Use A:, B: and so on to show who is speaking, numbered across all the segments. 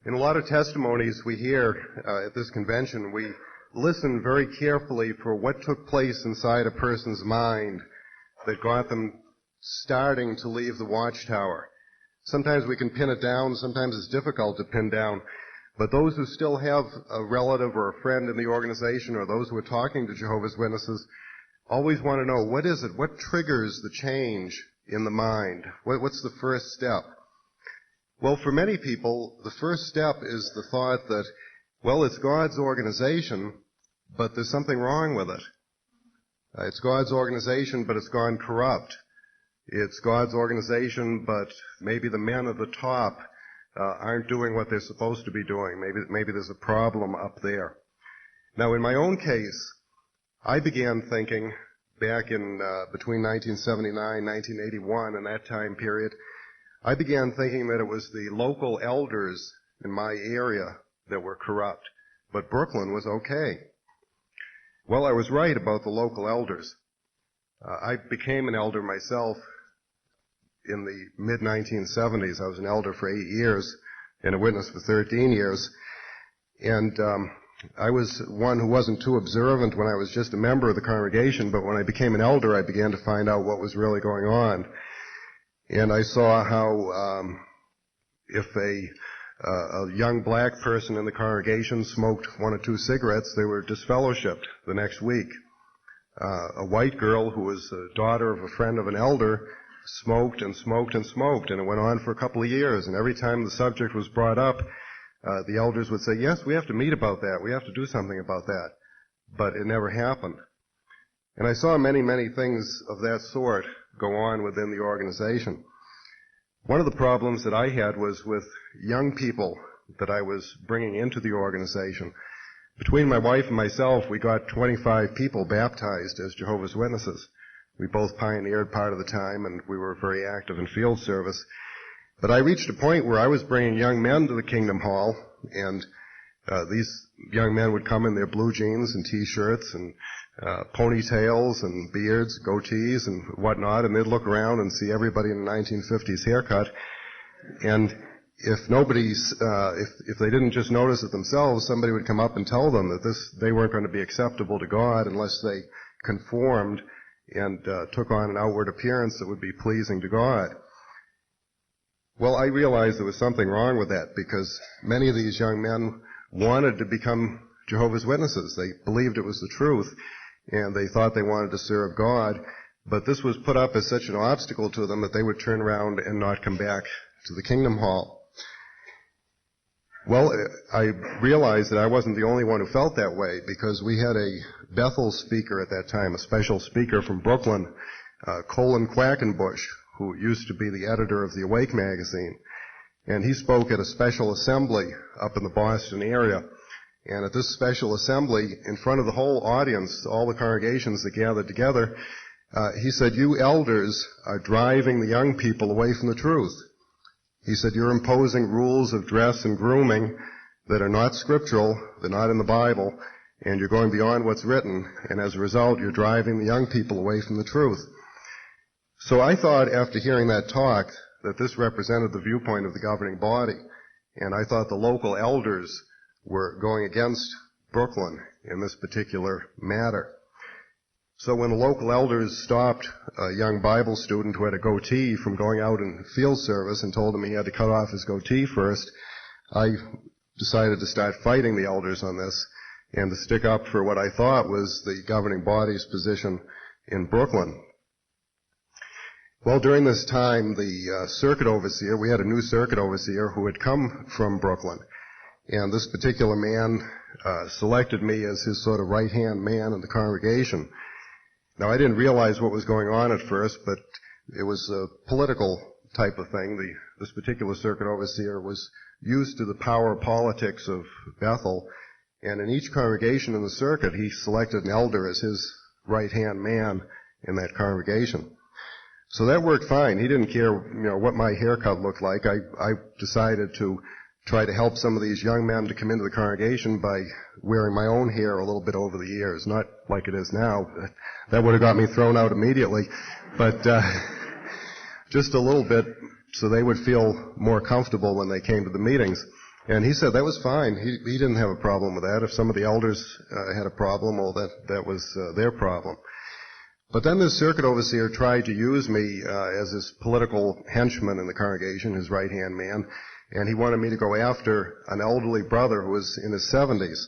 A: In a lot of testimonies we hear at this convention, we listen very carefully for what took place inside a person's mind that got them starting to leave the watchtower. Sometimes we can pin it down, sometimes it's difficult to pin down, but those who still have a relative or a friend in the organization, or those who are talking to Jehovah's Witnesses, always want to know, what is it? What triggers the change in the mind? What's the first step? Well, for many people, the first step is the thought that, well, it's God's organization, but there's something wrong with it. It's God's organization, but it's gone corrupt. It's God's organization, but maybe the men at the top aren't doing what they're supposed to be doing. Maybe there's a problem up there. Now, in my own case, I began thinking back in between 1979 and 1981, in that time period, I began thinking that it was the local elders in my area that were corrupt, but Brooklyn was okay. Well, I was right about the local elders. I became an elder myself in the mid-1970s. I was an elder for 8 years and a witness for 13 years. And I was one who wasn't too observant when I was just a member of the congregation, but when I became an elder, I began to find out what was really going on. And I saw how if a young black person in the congregation smoked 1 or 2 cigarettes, they were disfellowshipped the next week. A white girl who was a daughter of a friend of an elder smoked and smoked and smoked, and it went on for a couple of years. And every time the subject was brought up, the elders would say, yes, we have to meet about that. We have to do something about that. But it never happened. And I saw many, many things of that sort go on within the organization. One of the problems that I had was with young people that I was bringing into the organization. Between my wife and myself, we got 25 people baptized as Jehovah's Witnesses. We both pioneered part of the time, and we were very active in field service. But I reached a point where I was bringing young men to the Kingdom Hall, and these young men would come in their blue jeans and T-shirts and ponytails and beards, goatees and whatnot, and they'd look around and see everybody in the 1950s haircut. And if if they didn't just notice it themselves, somebody would come up and tell them that they weren't going to be acceptable to God unless they conformed and took on an outward appearance that would be pleasing to God. Well, I realized there was something wrong with that, because many of these young men wanted to become Jehovah's Witnesses. They believed it was the truth, and they thought they wanted to serve God, but this was put up as such an obstacle to them that they would turn around and not come back to the Kingdom Hall. Well, I realized that I wasn't the only one who felt that way, because we had a Bethel speaker at that time, a special speaker from Brooklyn, Colin Quackenbush, who used to be the editor of the Awake magazine. And he spoke at a special assembly up in the Boston area. And at this special assembly, in front of the whole audience, all the congregations that gathered together, he said, you elders are driving the young people away from the truth. He said, you're imposing rules of dress and grooming that are not scriptural, they're not in the Bible, and you're going beyond what's written, and as a result, you're driving the young people away from the truth. So I thought, after hearing that talk, that this represented the viewpoint of the governing body, and I thought the local elders were going against Brooklyn in this particular matter. So when the local elders stopped a young Bible student who had a goatee from going out in field service and told him he had to cut off his goatee first, I decided to start fighting the elders on this and to stick up for what I thought was the governing body's position in Brooklyn. Well, during this time, the circuit overseer, we had a new circuit overseer who had come from Brooklyn, and this particular man selected me as his sort of right-hand man in the congregation. Now, I didn't realize what was going on at first, but it was a political type of thing. This particular circuit overseer was used to the power politics of Bethel, and in each congregation in the circuit, he selected an elder as his right-hand man in that congregation. So that worked fine. He didn't care, what my haircut looked like. I decided to try to help some of these young men to come into the congregation by wearing my own hair a little bit over the ears, not like it is now. That would have got me thrown out immediately, but just a little bit so they would feel more comfortable when they came to the meetings. And he said that was fine. He didn't have a problem with that. If some of the elders had a problem, well, that was their problem. But then this circuit overseer tried to use me as his political henchman in the congregation, his right-hand man, and he wanted me to go after an elderly brother who was in his 70s.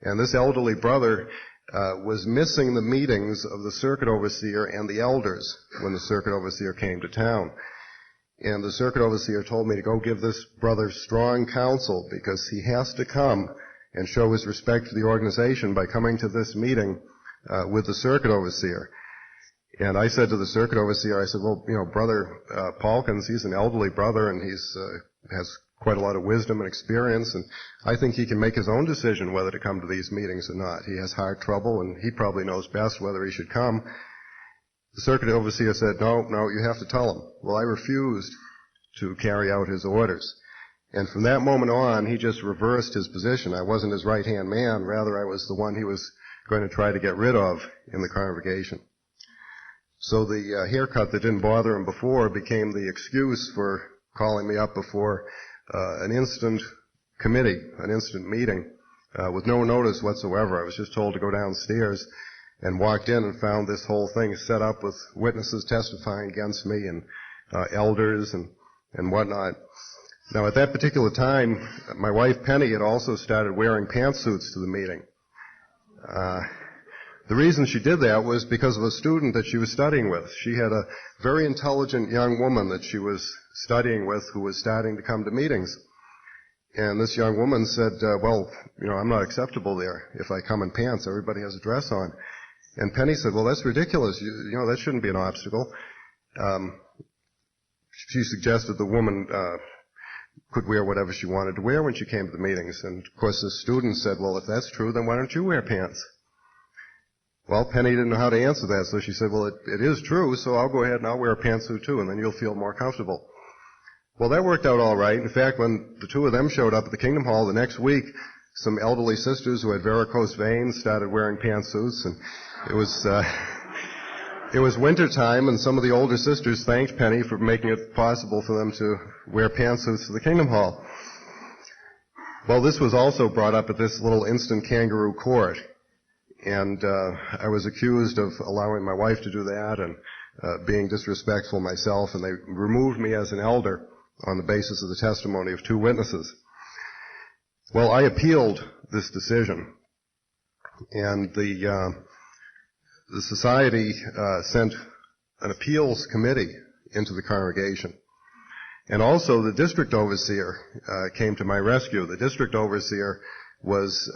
A: And this elderly brother was missing the meetings of the circuit overseer and the elders when the circuit overseer came to town. And the circuit overseer told me to go give this brother strong counsel because he has to come and show his respect for the organization by coming to this meeting with the circuit overseer. And I said to the circuit overseer, I said, well, Brother Paulkins, he's an elderly brother and he's has quite a lot of wisdom and experience, and I think he can make his own decision whether to come to these meetings or not. He has heart trouble, and he probably knows best whether he should come. The circuit overseer said, no, you have to tell him. Well, I refused to carry out his orders. And from that moment on, he just reversed his position. I wasn't his right-hand man. Rather, I was the one he was going to try to get rid of in the congregation. So the haircut that didn't bother him before became the excuse for calling me up before an instant committee, an instant meeting, with no notice whatsoever. I was just told to go downstairs and walked in and found this whole thing set up with witnesses testifying against me and elders and whatnot. Now, at that particular time, my wife Penny had also started wearing pantsuits to the meeting. The reason she did that was because of a student that she was studying with. She had a very intelligent young woman that she was studying with who was starting to come to meetings. And this young woman said, well, I'm not acceptable there if I come in pants. Everybody has a dress on. And Penny said, well, that's ridiculous. That shouldn't be an obstacle. She suggested the woman could wear whatever she wanted to wear when she came to the meetings. And, of course, the student said, well, if that's true, then why don't you wear pants? Well, Penny didn't know how to answer that, so she said, well, it is true, so I'll go ahead and I'll wear a pantsuit too, and then you'll feel more comfortable. Well, that worked out all right. In fact, when the two of them showed up at the Kingdom Hall the next week, some elderly sisters who had varicose veins started wearing pantsuits, and it was winter time, and some of the older sisters thanked Penny for making it possible for them to wear pantsuits to the Kingdom Hall. Well, this was also brought up at this little instant kangaroo court. And I was accused of allowing my wife to do that and being disrespectful myself, and they removed me as an elder on the basis of the testimony of two witnesses. Well, I appealed this decision, and the society sent an appeals committee into the congregation. And also the district overseer came to my rescue. The district overseer was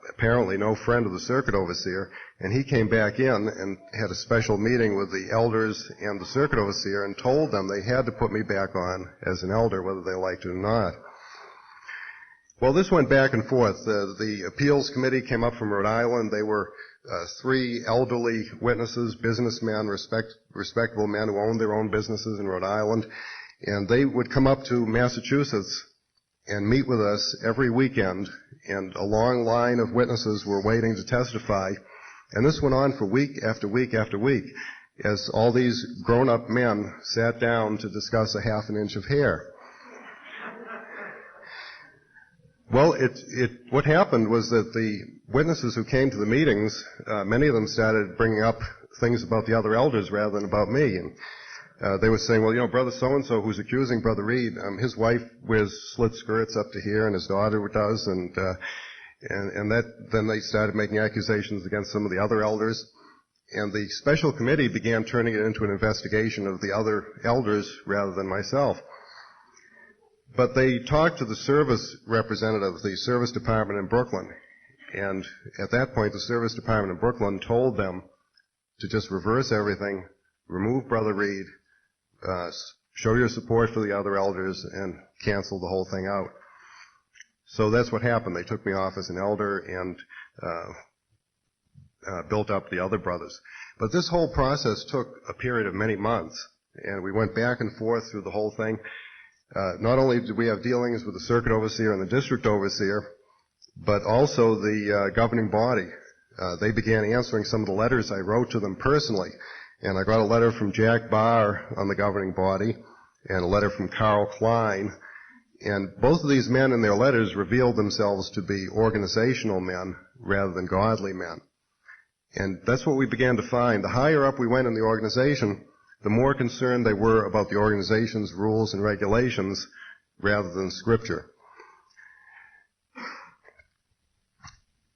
A: apparently no friend of the circuit overseer, and he came back in and had a special meeting with the elders and the circuit overseer and told them they had to put me back on as an elder whether they liked it or not. Well, this went back and forth. The appeals committee came up from Rhode Island. They were three elderly witnesses, businessmen, respectable men who owned their own businesses in Rhode Island, and they would come up to Massachusetts and meet with us every weekend, and a long line of witnesses were waiting to testify. And this went on for week after week after week, as all these grown-up men sat down to discuss a half an inch of hair. Well, what happened was that the witnesses who came to the meetings, many of them started bringing up things about the other elders rather than about me. And they were saying, well, Brother so-and-so who's accusing Brother Reed, his wife wears slit skirts up to here and his daughter does, and then they started making accusations against some of the other elders. And the special committee began turning it into an investigation of the other elders rather than myself. But they talked to the service representative, the service department in Brooklyn. And at that point, the service department in Brooklyn told them to just reverse everything, remove Brother Reed, show your support for the other elders, and cancel the whole thing out. So that's what happened. They took me off as an elder and built up the other brothers. But this whole process took a period of many months, and we went back and forth through the whole thing. Not only did we have dealings with the circuit overseer and the district overseer, but also the governing body. They began answering some of the letters I wrote to them personally. And I got a letter from Jack Barr on the governing body, and a letter from Carl Klein, And both of these men in their letters revealed themselves to be organizational men rather than godly men. And that's what we began to find. The higher up we went in the organization, the more concerned they were about the organization's rules and regulations rather than Scripture.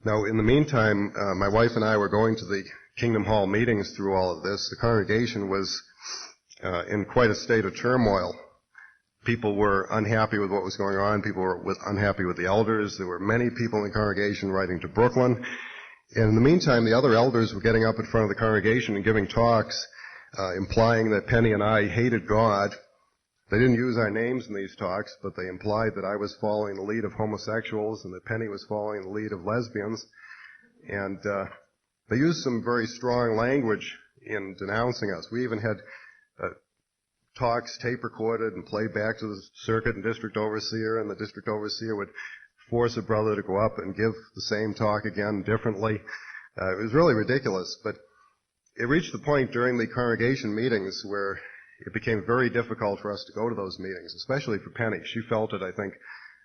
A: Now, in the meantime, my wife and I were going to the Kingdom Hall meetings through all of this. The congregation was in quite a state of turmoil. People were unhappy with what was going on. People were unhappy with the elders. There were many people in the congregation writing to Brooklyn. And in the meantime, the other elders were getting up in front of the congregation and giving talks, implying that Penny and I hated God. They didn't use our names in these talks, but they implied that I was following the lead of homosexuals and that Penny was following the lead of lesbians. And they used some very strong language in denouncing us. We even had talks tape recorded and played back to the circuit and district overseer, and the district overseer would force a brother to go up and give the same talk again differently. It was really ridiculous, but it reached the point during the congregation meetings where it became very difficult for us to go to those meetings, especially for Penny. She felt it, I think,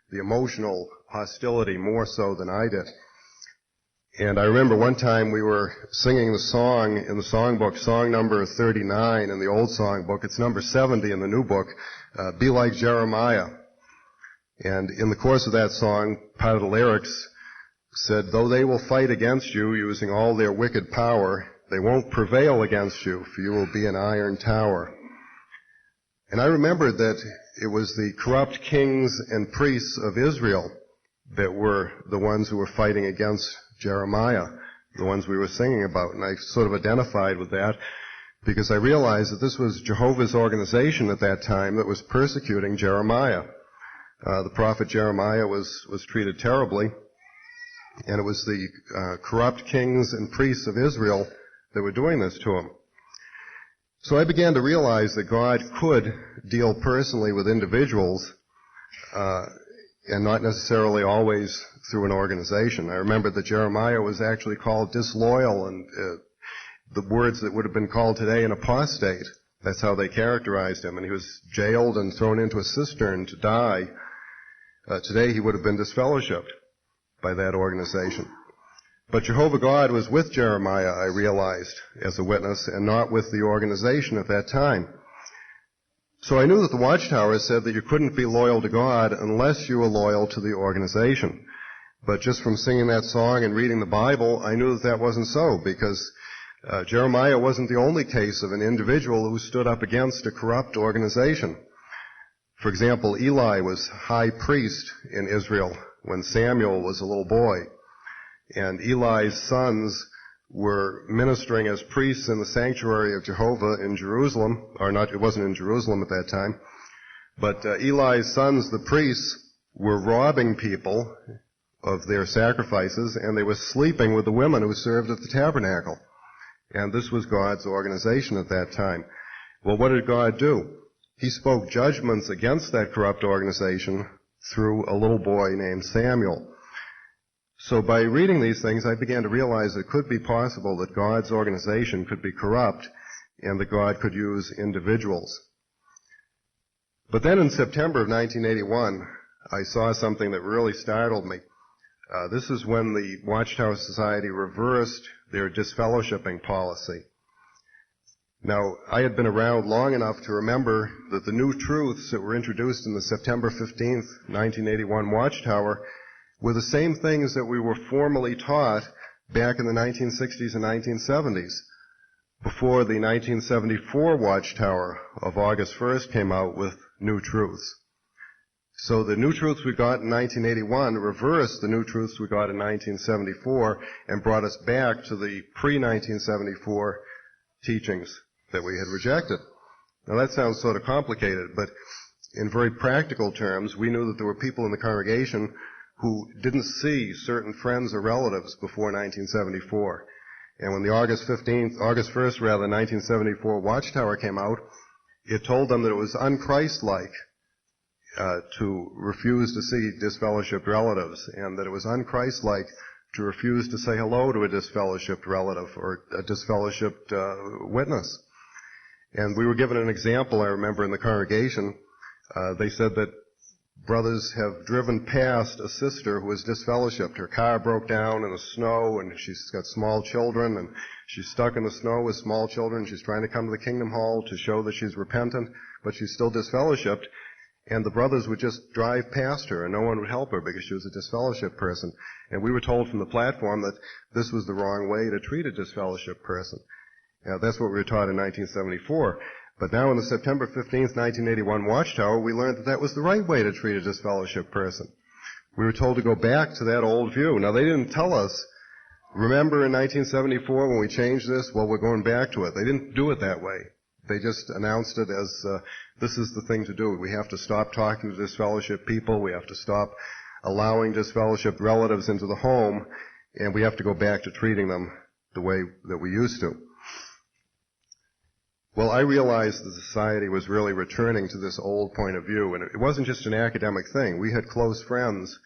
A: the emotional hostility more so than I did. And I remember one time we were singing the song in the songbook, song number 39 in the old songbook. It's number 70 in the new book, Be Like Jeremiah. And in the course of that song, part of the lyrics said, though they will fight against you using all their wicked power, they won't prevail against you, for you will be an iron tower. And I remembered that it was the corrupt kings and priests of Israel that were the ones who were fighting against Jeremiah, the ones we were singing about. And I sort of identified with that because I realized that this was Jehovah's organization at that time that was persecuting Jeremiah. The prophet Jeremiah was treated terribly, and it was the corrupt kings and priests of Israel that were doing this to him. So I began to realize that God could deal personally with individuals, and not necessarily always through an organization. I remember that Jeremiah was actually called disloyal, and the words that would have been called today an apostate. That's how they characterized him. And he was jailed and thrown into a cistern to die. Today he would have been disfellowshipped by that organization. But Jehovah God was with Jeremiah, I realized, as a witness, and not with the organization at that time. So I knew that the Watchtower said that you couldn't be loyal to God unless you were loyal to the organization. But just from singing that song and reading the Bible, I knew that that wasn't so, because Jeremiah wasn't the only case of an individual who stood up against a corrupt organization. For example, Eli was high priest in Israel when Samuel was a little boy. And Eli's sons were ministering as priests in the sanctuary of Jehovah in Jerusalem, or not, it wasn't in Jerusalem at that time, but Eli's sons, the priests, were robbing people of their sacrifices, and they were sleeping with the women who served at the tabernacle. And this was God's organization at that time. Well, what did God do? He spoke judgments against that corrupt organization through a little boy named Samuel. So by reading these things, I began to realize it could be possible that God's organization could be corrupt and that God could use individuals. But then in September of 1981, I saw something that really startled me. This is when the Watchtower Society reversed their disfellowshipping policy. Now, I had been around long enough to remember that the new truths that were introduced in the September 15th, 1981 Watchtower were the same things that we were formally taught back in the 1960s and 1970s, before the 1974 Watchtower of August 1st came out with new truths. So the new truths we got in 1981 reversed the new truths we got in 1974 and brought us back to the pre-1974 teachings that we had rejected. Now that sounds sort of complicated, but in very practical terms, we knew that there were people in the congregation who didn't see certain friends or relatives before 1974. And when the August 1st, 1974 Watchtower came out, it told them that it was unchristlike to refuse to see disfellowshipped relatives, and that it was unchristlike to refuse to say hello to a disfellowshipped relative or a disfellowshipped witness. And we were given an example, I remember, in the congregation. They said that brothers have driven past a sister who was disfellowshipped. Her car broke down in the snow, and she's got small children, and she's stuck in the snow with small children. She's trying to come to the Kingdom Hall to show that she's repentant, but she's still disfellowshipped. And the brothers would just drive past her, and no one would help her because she was a disfellowshipped person. And we were told from the platform that this was the wrong way to treat a disfellowshipped person. That's what we were taught in 1974. But now in the September 15th, 1981 Watchtower, we learned that that was the right way to treat a disfellowshipped person. We were told to go back to that old view. Now, they didn't tell us, remember in 1974 when we changed this? Well, we're going back to it. They didn't do it that way. They just announced it as, this is the thing to do. We have to stop talking to disfellowshipped people. We have to stop allowing disfellowshipped relatives into the home. And we have to go back to treating them the way that we used to. Well, I realized that society was really returning to this old point of view. And it wasn't just an academic thing. We had close friends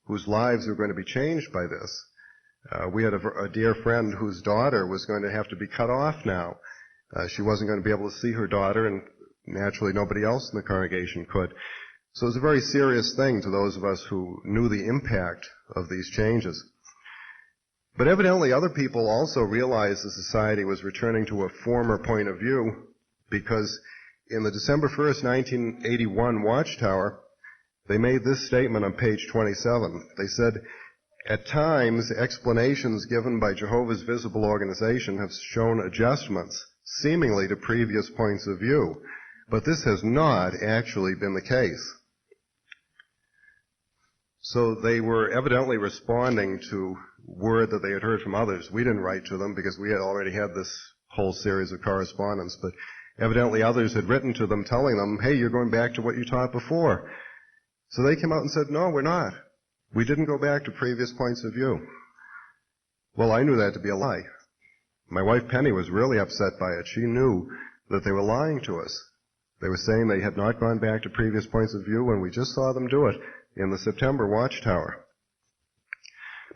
A: whose lives were going to be changed by this. We had a dear friend whose daughter was going to have to be cut off now. She wasn't going to be able to see her daughter, and naturally nobody else in the congregation could. So it was a very serious thing to those of us who knew the impact of these changes. But evidently other people also realized the society was returning to a former point of view, because in the December 1st, 1981 Watchtower, they made this statement on page 27. They said, "At times, explanations given by Jehovah's Visible Organization have shown adjustments seemingly to previous points of view, but this has not actually been the case." So they were evidently responding to word that they had heard from others. We didn't write to them because we had already had this whole series of correspondence, but evidently others had written to them telling them, hey, you're going back to what you taught before. So they came out and said, no, we're not. We didn't go back to previous points of view. Well, I knew that to be a lie. My wife Penny was really upset by it. She knew that they were lying to us. They were saying they had not gone back to previous points of view when we just saw them do it in the September Watchtower.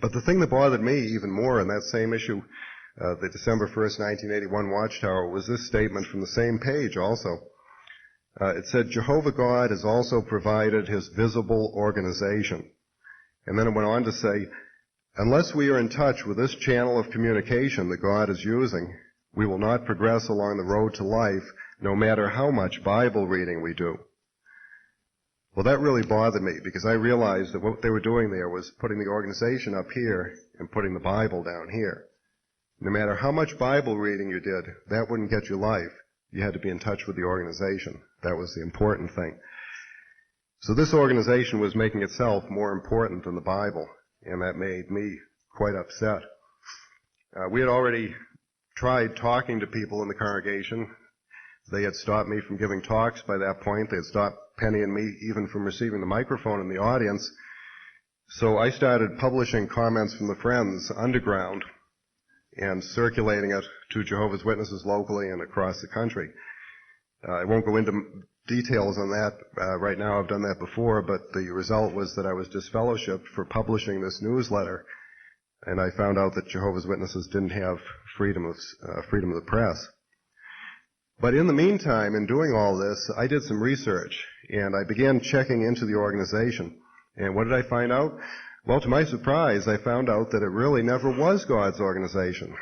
A: But the thing that bothered me even more in that same issue, the December 1st, 1981 Watchtower, was this statement from the same page also. It said, Jehovah God has also provided his visible organization. And then it went on to say, unless we are in touch with this channel of communication that God is using, we will not progress along the road to life, no matter how much Bible reading we do. Well, that really bothered me because I realized that what they were doing there was putting the organization up here and putting the Bible down here. No matter how much Bible reading you did, that wouldn't get you life. You had to be in touch with the organization. That was the important thing. So this organization was making itself more important than the Bible, and that made me quite upset. We had already tried talking to people in the congregation. They had stopped me from giving talks by that point. They had stopped Penny and me even from receiving the microphone in the audience. So I started publishing comments from the friends underground and circulating it to Jehovah's Witnesses locally and across the country. I won't go into details on that right now. I've done that before, but the result was that I was disfellowshipped for publishing this newsletter, and I found out that Jehovah's Witnesses didn't have freedom of the press. But in the meantime, in doing all this, I did some research, and I began checking into the organization. And what did I find out? Well, to my surprise, I found out that it really never was God's organization.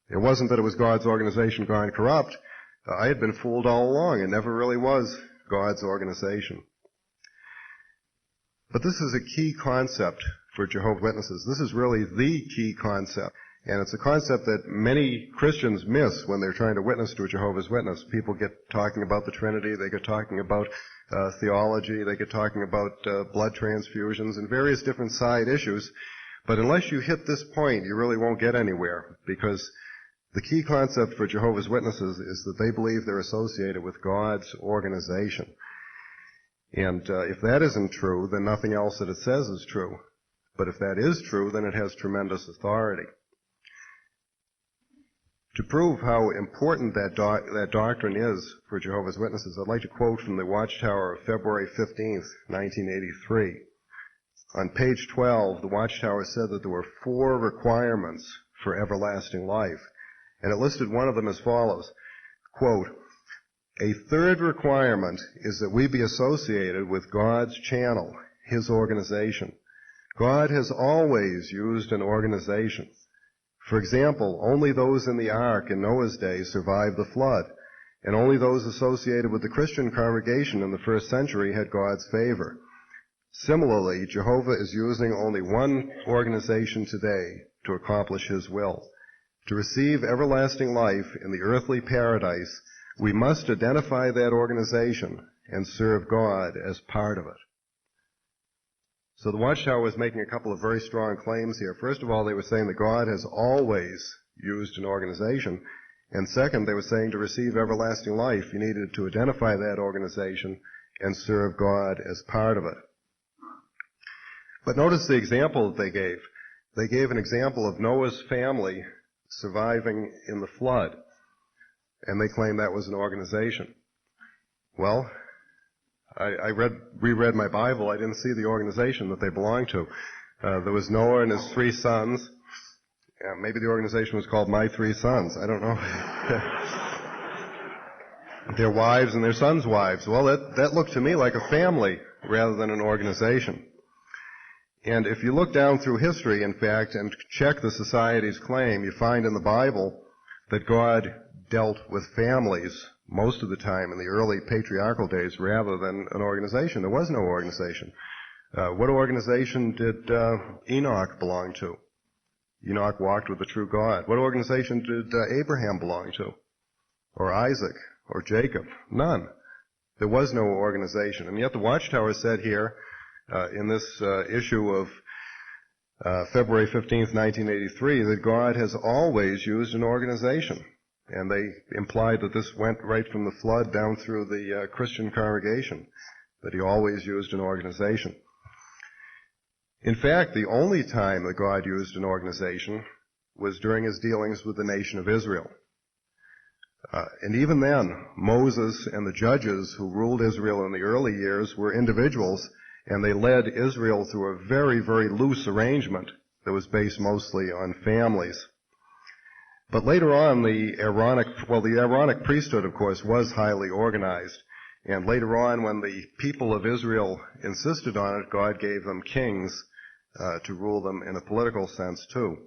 A: It wasn't that it was God's organization gone corrupt. I had been fooled all along. It never really was God's organization. But this is a key concept for Jehovah's Witnesses. This is really the key concept. And it's a concept that many Christians miss when they're trying to witness to a Jehovah's Witness. People get talking about the Trinity, they get talking about theology, they get talking about blood transfusions and various different side issues. But unless you hit this point, you really won't get anywhere, because the key concept for Jehovah's Witnesses is that they believe they're associated with God's organization. And if that isn't true, then nothing else that it says is true. But if that is true, then it has tremendous authority. To prove how important that doctrine is for Jehovah's Witnesses, I'd like to quote from the Watchtower of February 15th, 1983. On page 12, the Watchtower said that there were 4 requirements for everlasting life, and it listed one of them as follows, quote, a third requirement is that we be associated with God's channel his organization. God has always used an organization. For example, only those in the ark in Noah's day survived the flood, and only those associated with the Christian congregation in the first century had God's favor. Similarly, Jehovah is using only one organization today to accomplish his will. To receive everlasting life in the earthly paradise, we must identify that organization and serve God as part of it. So the Watchtower was making a couple of very strong claims here. First of all, they were saying that God has always used an organization. And second, they were saying to receive everlasting life, you needed to identify that organization and serve God as part of it. But notice the example that they gave. They gave an example of Noah's family surviving in the flood, and they claimed that was an organization. Well, I reread my Bible. I didn't see the organization that they belonged to. There was Noah and his 3 sons. Maybe the organization was called My 3 Sons. I don't know. Their wives and their sons' wives. Well, that looked to me like a family rather than an organization. And if you look down through history, in fact, and check the society's claim, you find in the Bible that God dealt with families most of the time in the early patriarchal days rather than an organization. There was no organization. What organization did Enoch belong to? Enoch walked with the true God. What organization did Abraham belong to? Or Isaac? Or Jacob? None. There was no organization. And yet the Watchtower said here, in this issue of February 15th, 1983, that God has always used an organization. And they implied that this went right from the flood down through the Christian congregation, that he always used an organization. In fact, the only time that God used an organization was during his dealings with the nation of Israel. And even then, Moses and the judges who ruled Israel in the early years were individuals, and they led Israel through a very, very loose arrangement that was based mostly on families. But later on, the Aaronic priesthood, of course, was highly organized. And later on, when the people of Israel insisted on it, God gave them kings to rule them in a political sense, too.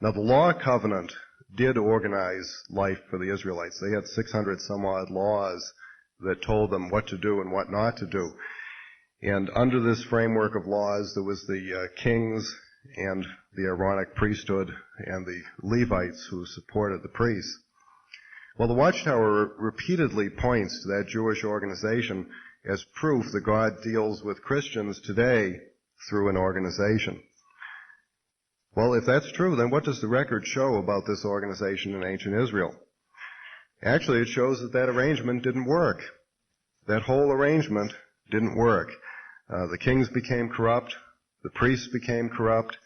A: Now, the law covenant did organize life for the Israelites. They had 600 some odd laws that told them what to do and what not to do. And under this framework of laws, there was the kings and the Aaronic priesthood and the Levites who supported the priests. Well, the Watchtower repeatedly points to that Jewish organization as proof that God deals with Christians today through an organization. Well, if that's true, then what does the record show about this organization in ancient Israel? Actually, it shows that that arrangement didn't work. That whole arrangement didn't work. The kings became corrupt. The priests became corrupt.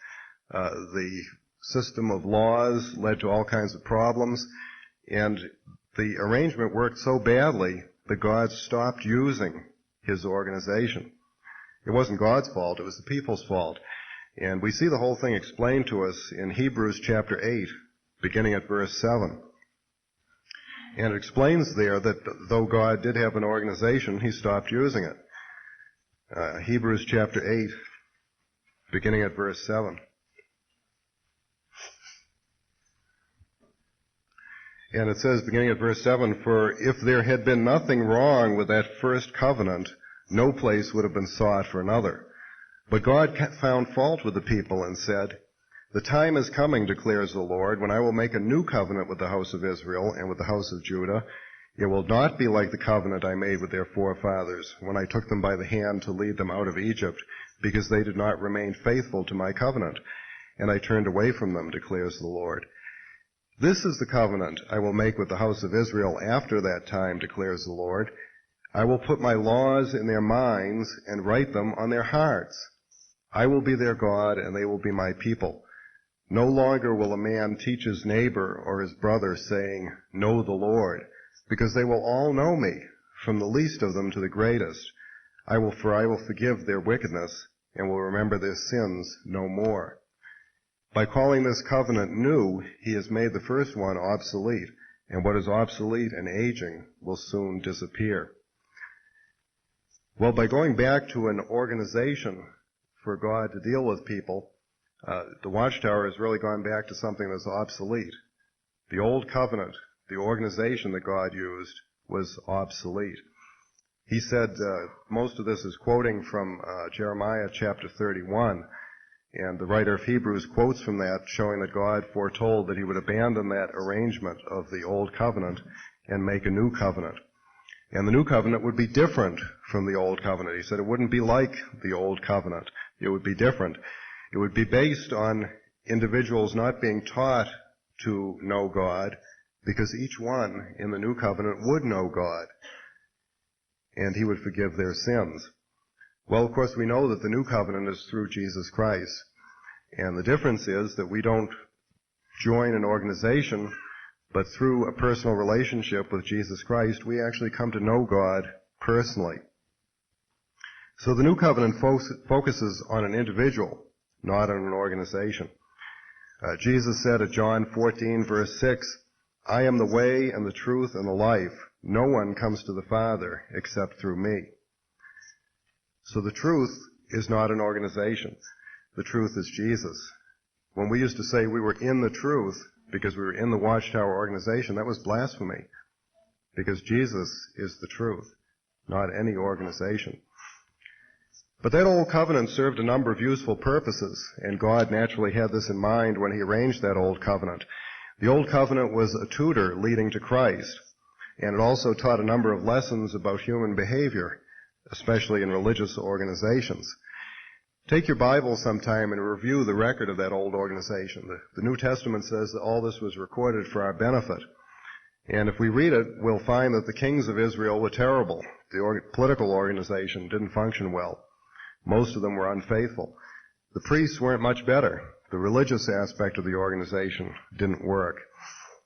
A: The system of laws led to all kinds of problems. And the arrangement worked so badly that God stopped using his organization. It wasn't God's fault. It was the people's fault. And we see the whole thing explained to us in Hebrews chapter 8, beginning at verse 7. And it explains there that though God did have an organization, he stopped using it. Hebrews chapter 8, beginning at verse 7. And it says, beginning at verse 7, "For if there had been nothing wrong with that first covenant, no place would have been sought for another. But God found fault with the people and said, 'The time is coming, declares the Lord, when I will make a new covenant with the house of Israel and with the house of Judah. It will not be like the covenant I made with their forefathers when I took them by the hand to lead them out of Egypt, because they did not remain faithful to my covenant, and I turned away from them, declares the Lord. This is the covenant I will make with the house of Israel after that time, declares the Lord. I will put my laws in their minds and write them on their hearts. I will be their God, and they will be my people. No longer will a man teach his neighbor or his brother, saying, Know the Lord, because they will all know me, from the least of them to the greatest. I will forgive their wickedness, and will remember their sins no more.' By calling this covenant new, he has made the first one obsolete, and what is obsolete and aging will soon disappear." Well, by going back to an organization for God to deal with people, the Watchtower has really gone back to something that's obsolete. The old covenant, the organization that God used, was obsolete. He said, most of this is quoting from Jeremiah chapter 31, and the writer of Hebrews quotes from that, showing that God foretold that he would abandon that arrangement of the old covenant and make a new covenant. And the new covenant would be different from the old covenant. He said it wouldn't be like the old covenant. It would be different. It would be based on individuals not being taught to know God, because each one in the new covenant would know God, and he would forgive their sins. Well, of course, we know that the new covenant is through Jesus Christ, and the difference is that we don't join an organization, but through a personal relationship with Jesus Christ, we actually come to know God personally. So the new covenant focuses on an individual, not on an organization. Jesus said at John 14, verse 6, I am the way and the truth and the life. No one comes to the Father except through me. So the truth is not an organization. The truth is Jesus. When we used to say we were in the truth because we were in the Watchtower organization, that was blasphemy, because Jesus is the truth, not any organization. But that old covenant served a number of useful purposes, and God naturally had this in mind when he arranged that old covenant. The old covenant was a tutor leading to Christ, and it also taught a number of lessons about human behavior, especially in religious organizations. Take your Bible sometime and review the record of that old organization. The New Testament says that all this was recorded for our benefit. And if we read it, we'll find that the kings of Israel were terrible. The political organization didn't function well. Most of them were unfaithful. The priests weren't much better. The religious aspect of the organization didn't work.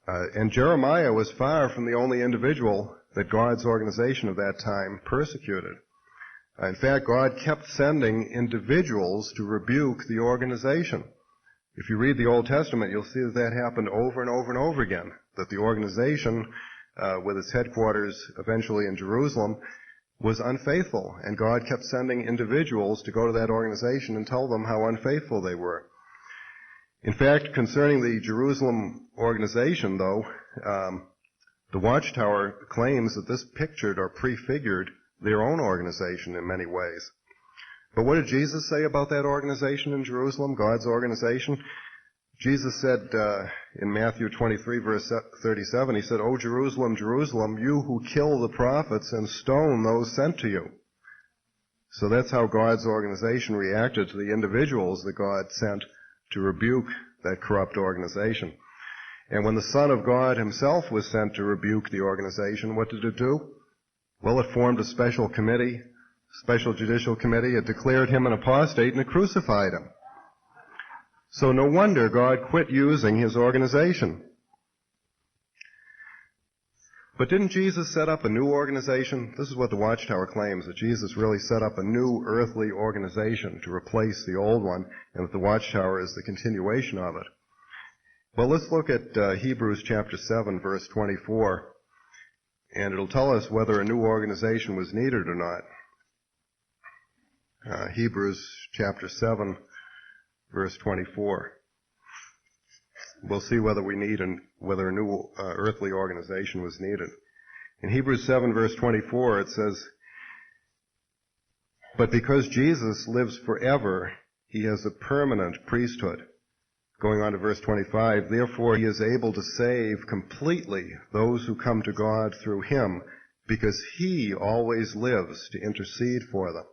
A: And Jeremiah was far from the only individual that God's organization of that time persecuted. In fact, God kept sending individuals to rebuke the organization. If you read the Old Testament, you'll see that that happened over and over and over again, that the organization, with its headquarters eventually in Jerusalem, was unfaithful, and God kept sending individuals to go to that organization and tell them how unfaithful they were. In fact, concerning the Jerusalem organization, though, the Watchtower claims that this pictured or prefigured their own organization in many ways. But what did Jesus say about that organization in Jerusalem, God's organization? Jesus said in Matthew 23, verse 37, he said, O Jerusalem, Jerusalem, you who kill the prophets and stone those sent to you. So that's how God's organization reacted to the individuals that God sent to rebuke that corrupt organization. And when the Son of God himself was sent to rebuke the organization, what did it do? Well, it formed a special committee, special judicial committee. It declared him an apostate and it crucified him. So no wonder God quit using his organization. But didn't Jesus set up a new organization? This is what the Watchtower claims, that Jesus really set up a new earthly organization to replace the old one, and that the Watchtower is the continuation of it. Well, let's look at Hebrews chapter 7, verse 24, and it'll tell us whether a new organization was needed or not. Hebrews chapter 7, verse 24. We'll see whether whether a new earthly organization was needed. In Hebrews 7, verse 24, it says, But because Jesus lives forever, he has a permanent priesthood. Going on to verse 25, Therefore he is able to save completely those who come to God through him, because he always lives to intercede for them.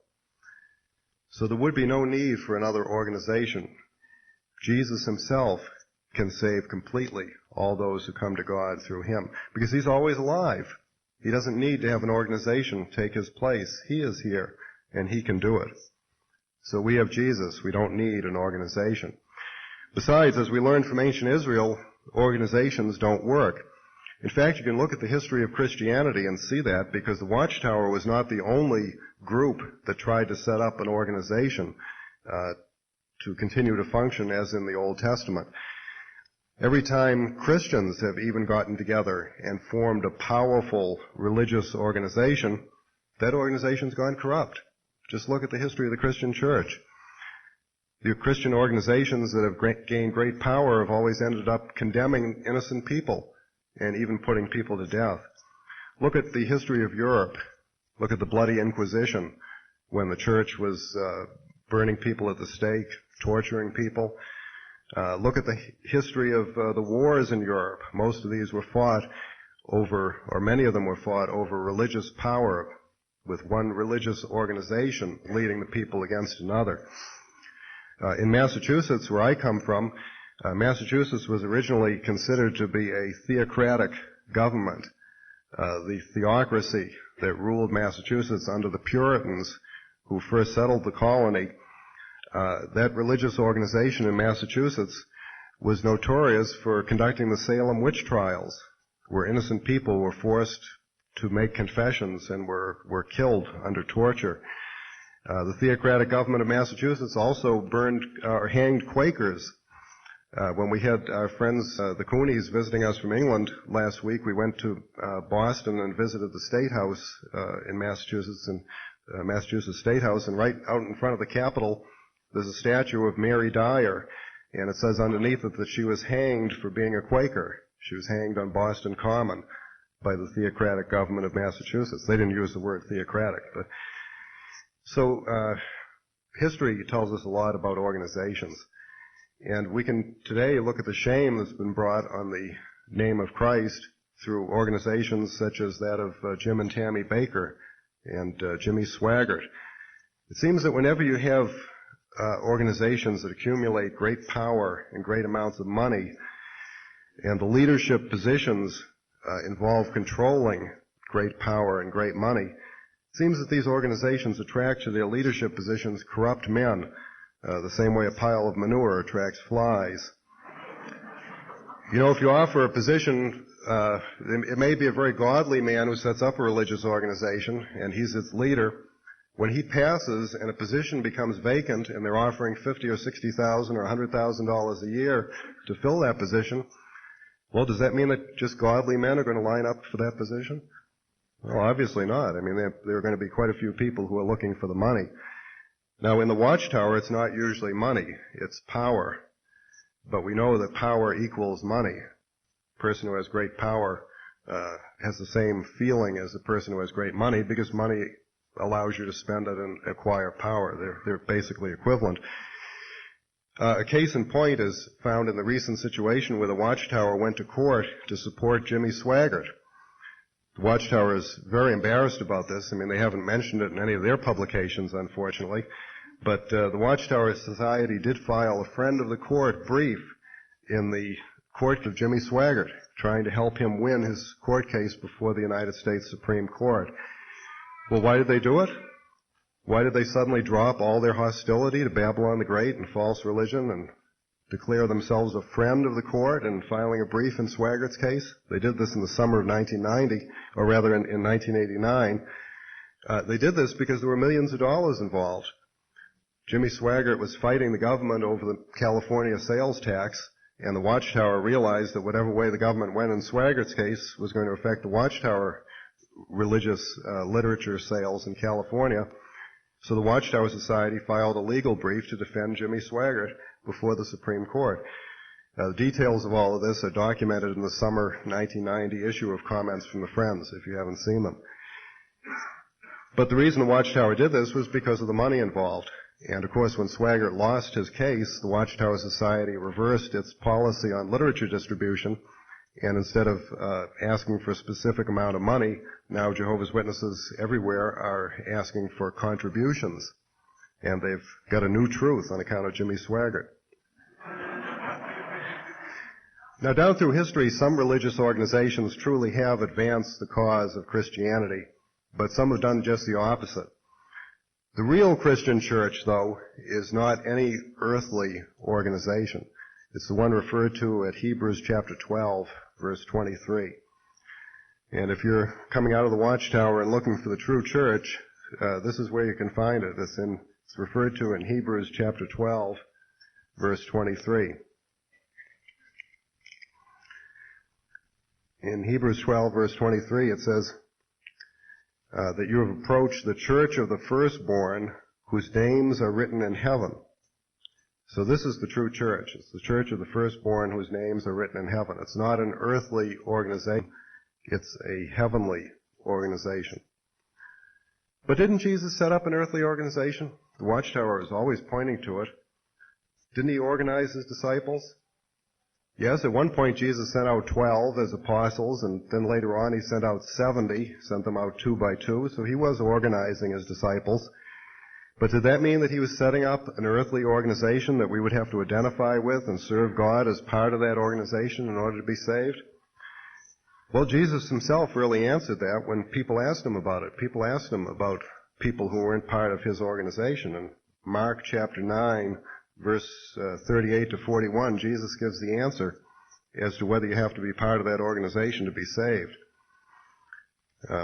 A: So there would be no need for another organization. Jesus himself can save completely all those who come to God through him, because he's always alive. He doesn't need to have an organization take his place. He is here, and he can do it. So we have Jesus. We don't need an organization. Besides, as we learned from ancient Israel, organizations don't work. In fact, you can look at the history of Christianity and see that, because the Watchtower was not the only group that tried to set up an organization to continue to function as in the Old Testament. Every time Christians have even gotten together and formed a powerful religious organization, that organization's gone corrupt. Just look at the history of the Christian church. The Christian organizations that have gained great power have always ended up condemning innocent people and even putting people to death. Look at the history of Europe. Look at the bloody Inquisition, when the church was burning people at the stake, torturing people. Look at the history of the wars in Europe. Most of these were fought over, or many of them were fought over religious power, with one religious organization leading the people against another. In Massachusetts, where I come from, Massachusetts was originally considered to be a theocratic government. The theocracy that ruled Massachusetts under the Puritans, who first settled the colony, that religious organization in Massachusetts was notorious for conducting the Salem witch trials, where innocent people were forced to make confessions and were killed under torture. The theocratic government of Massachusetts also burned or hanged Quakers. When we had our friends, the Coonies, visiting us from England last week, we went to Boston and visited the State House in Massachusetts, and Massachusetts State House, and right out in front of the Capitol, there's a statue of Mary Dyer, and it says underneath it that she was hanged for being a Quaker. She was hanged on Boston Common by the theocratic government of Massachusetts. They didn't use the word theocratic, but so history tells us a lot about organizations. And we can today look at the shame that's been brought on the name of Christ through organizations such as that of Jim and Tammy Baker and Jimmy Swaggart. It seems that whenever you have organizations that accumulate great power and great amounts of money, and the leadership positions involve controlling great power and great money, it seems that these organizations attract to their leadership positions corrupt men, the same way a pile of manure attracts flies. You know, if you offer a position, it may be a very godly man who sets up a religious organization, and he's its leader. When he passes and a position becomes vacant and they're offering $50,000 or $60,000 or $100,000 a year to fill that position, well, does that mean that just godly men are going to line up for that position? Well, obviously not. I mean, there are going to be quite a few people who are looking for the money. Now, in the Watchtower, it's not usually money. It's power. But we know that power equals money. A person who has great power has the same feeling as a person who has great money, because money allows you to spend it and acquire power. They're basically equivalent. A case in point is found in the recent situation where the Watchtower went to court to support Jimmy Swaggart. The Watchtower is very embarrassed about this. I mean, they haven't mentioned it in any of their publications, unfortunately. But the Watchtower Society did file a friend of the court brief in the court of Jimmy Swaggart, trying to help him win his court case before the United States Supreme Court. Well, why did they do it? Why did they suddenly drop all their hostility to Babylon the Great and false religion and declare themselves a friend of the court and filing a brief in Swaggart's case? They did this in the summer of 1990, or rather in 1989. They did this because there were millions of dollars involved. Jimmy Swaggart was fighting the government over the California sales tax, and the Watchtower realized that whatever way the government went in Swaggart's case was going to affect the Watchtower religious literature sales in California. So the Watchtower Society filed a legal brief to defend Jimmy Swaggart before the Supreme Court. The details of all of this are documented in the summer 1990 issue of Comments from the Friends, if you haven't seen them. But the reason the Watchtower did this was because of the money involved. And of course, when Swaggart lost his case, the Watchtower Society reversed its policy on literature distribution, and instead of asking for a specific amount of money, now Jehovah's Witnesses everywhere are asking for contributions. And they've got a new truth on account of Jimmy Swaggart. Now, down through history, some religious organizations truly have advanced the cause of Christianity, but some have done just the opposite. The real Christian church, though, is not any earthly organization. It's the one referred to at Hebrews chapter 12, verse 23. And if you're coming out of the Watchtower and looking for the true church, this is where you can find it. It's referred to in Hebrews chapter 12, verse 23. In Hebrews 12, verse 23, it says, that you have approached the church of the firstborn, whose names are written in heaven. So this is the true church. It's the church of the firstborn whose names are written in heaven. It's not an earthly organization. It's a heavenly organization. But didn't Jesus set up an earthly organization? The Watchtower is always pointing to it. Didn't he organize his disciples? Yes, at one point Jesus sent out 12 as apostles, and then later on he sent out 70, sent them out 2 by 2, so he was organizing his disciples. But did that mean that he was setting up an earthly organization that we would have to identify with and serve God as part of that organization in order to be saved? Well, Jesus himself really answered that when people asked him about it. People asked him about people who weren't part of his organization. In Mark chapter 9, verse 38 to 41, Jesus gives the answer as to whether you have to be part of that organization to be saved.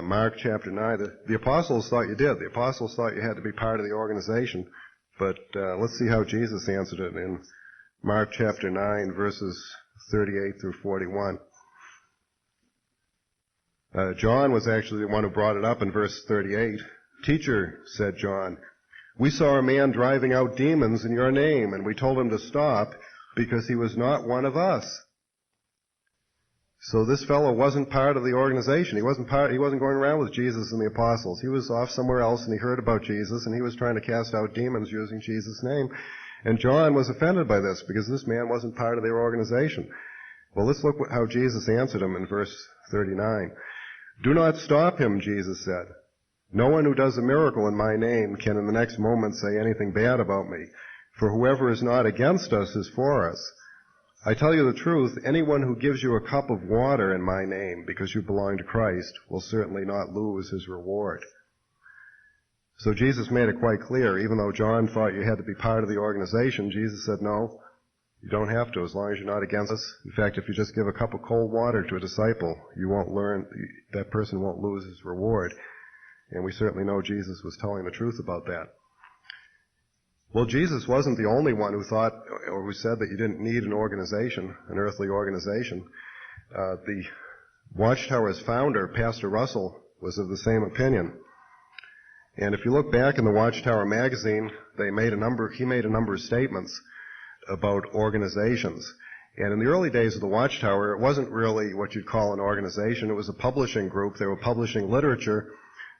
A: Mark chapter 9, the apostles thought you did. The apostles thought you had to be part of the organization. But let's see how Jesus answered it in Mark chapter 9, verses 38 through 41. John was actually the one who brought it up in verse 38. "Teacher," said John, "we saw a man driving out demons in your name, and we told him to stop because he was not one of us." So this fellow wasn't part of the organization. He wasn't going around with Jesus and the apostles. He was off somewhere else, and he heard about Jesus, and he was trying to cast out demons using Jesus' name. And John was offended by this because this man wasn't part of their organization. Well, let's look how Jesus answered him in verse 39. "Do not stop him," Jesus said. "No one who does a miracle in my name can in the next moment say anything bad about me. For whoever is not against us is for us. I tell you the truth, anyone who gives you a cup of water in my name because you belong to Christ will certainly not lose his reward." So Jesus made it quite clear, even though John thought you had to be part of the organization, Jesus said, no, you don't have to as long as you're not against us. In fact, if you just give a cup of cold water to a disciple, that person won't lose his reward. And we certainly know Jesus was telling the truth about that. Well, Jesus wasn't the only one who thought or who said that you didn't need an organization, an earthly organization. The Watchtower's founder, Pastor Russell, was of the same opinion. And if you look back in the Watchtower magazine, he made a number of statements about organizations. And in the early days of the Watchtower, it wasn't really what you'd call an organization. It was a publishing group. They were publishing literature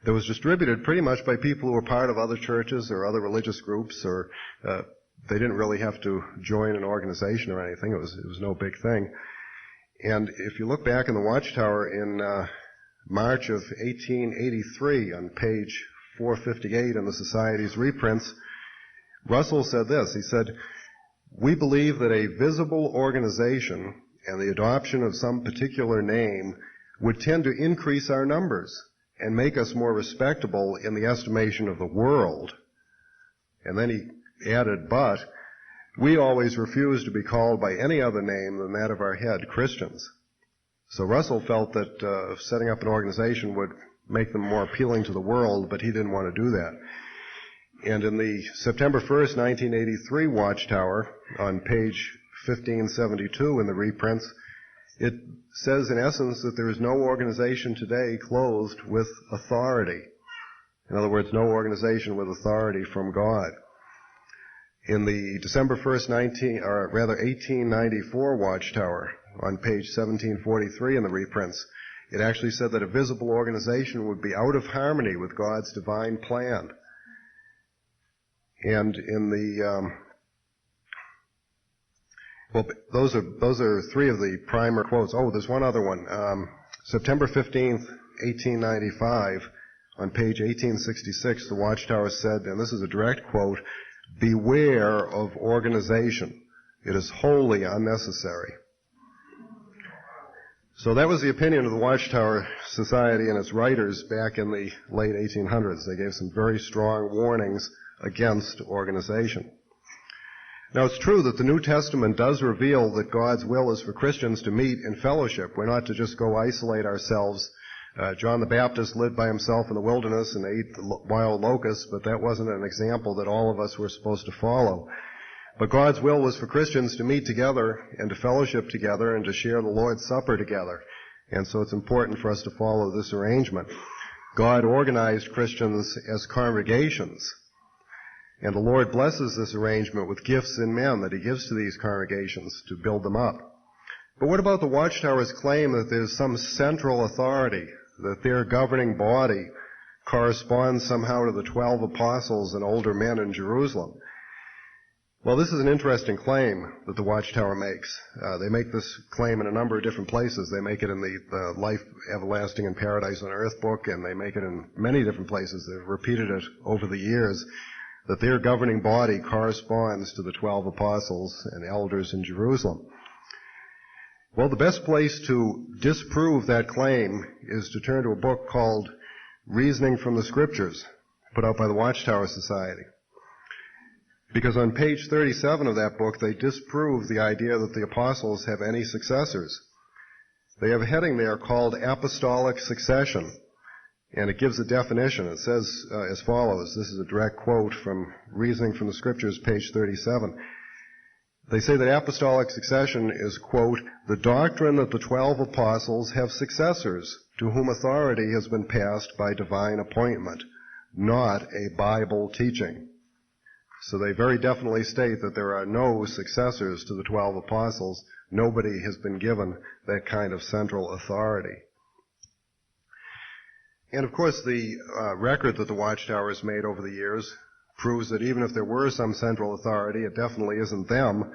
A: that was distributed pretty much by people who were part of other churches or other religious groups, or they didn't really have to join an organization or anything. It was no big thing. And if you look back in the Watchtower in March of 1883 on page 458 in the Society's reprints, Russell said this. He said, "We believe that a visible organization and the adoption of some particular name would tend to increase our numbers and make us more respectable in the estimation of the world." And then he added, "But we always refuse to be called by any other name than that of our head, Christians." So Russell felt that setting up an organization would make them more appealing to the world, but he didn't want to do that. And in the September 1st, 1983 Watchtower, on page 1572 in the reprints, it says in essence that there is no organization today clothed with authority. In other words, no organization with authority from God. In the December 1st, 1894 Watchtower, on page 1743 in the reprints, it actually said that a visible organization would be out of harmony with God's divine plan. And in the those are three of the primary quotes. Oh, there's one other one. September 15th, 1895, on page 1866, the Watchtower said, and this is a direct quote, "Beware of organization. It is wholly unnecessary." So that was the opinion of the Watchtower Society and its writers back in the late 1800s. They gave some very strong warnings against organization. Now, it's true that the New Testament does reveal that God's will is for Christians to meet in fellowship. We're not to just go isolate ourselves. John the Baptist lived by himself in the wilderness and ate wild locusts, but that wasn't an example that all of us were supposed to follow. But God's will was for Christians to meet together and to fellowship together and to share the Lord's Supper together. And so it's important for us to follow this arrangement. God organized Christians as congregations. And the Lord blesses this arrangement with gifts in men that he gives to these congregations to build them up. But what about the Watchtower's claim that there's some central authority, that their governing body corresponds somehow to the 12 apostles and older men in Jerusalem? Well, this is an interesting claim that the Watchtower makes. They make this claim in a number of different places. They make it in the Life Everlasting and Paradise on Earth book, and they make it in many different places. They've repeated it over the years, that their governing body corresponds to the 12 apostles and elders in Jerusalem. Well, the best place to disprove that claim is to turn to a book called Reasoning from the Scriptures, put out by the Watchtower Society. Because on page 37 of that book, they disprove the idea that the apostles have any successors. They have a heading there called Apostolic Succession, and it gives a definition. It says as follows. This is a direct quote from Reasoning from the Scriptures, page 37. They say that apostolic succession is, quote, the doctrine that the 12 apostles have successors to whom authority has been passed by divine appointment, not a Bible teaching. So they very definitely state that there are no successors to the 12 apostles. Nobody has been given that kind of central authority. And of course, the record that the Watchtower has made over the years proves that even if there were some central authority, it definitely isn't them.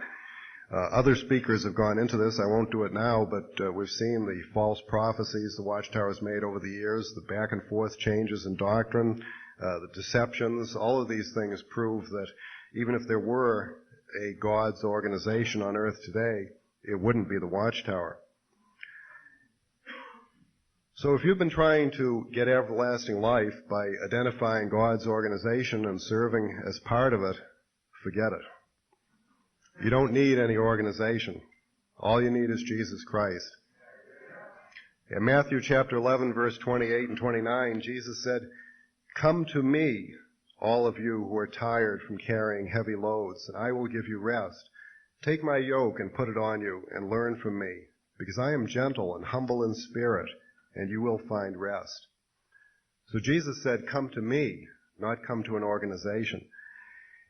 A: Other speakers have gone into this. I won't do it now, but we've seen the false prophecies the Watchtower has made over the years, the back and forth changes in doctrine, the deceptions. All of these things prove that even if there were a God's organization on earth today, it wouldn't be the Watchtower. So if you've been trying to get everlasting life by identifying God's organization and serving as part of it, forget it. You don't need any organization. All you need is Jesus Christ. In Matthew chapter 11, verse 28 and 29, Jesus said, "Come to me, all of you who are tired from carrying heavy loads, and I will give you rest. Take my yoke and put it on you, and learn from me, because I am gentle and humble in spirit, and you will find rest." So Jesus said, come to me, not come to an organization.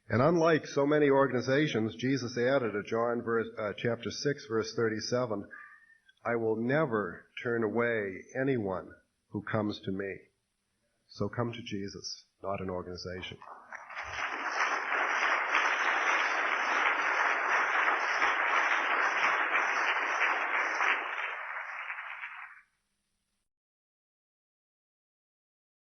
A: And unlike so many organizations, Jesus added at John chapter 6, verse 37, I will never turn away anyone who comes to me. So come to Jesus, not an organization.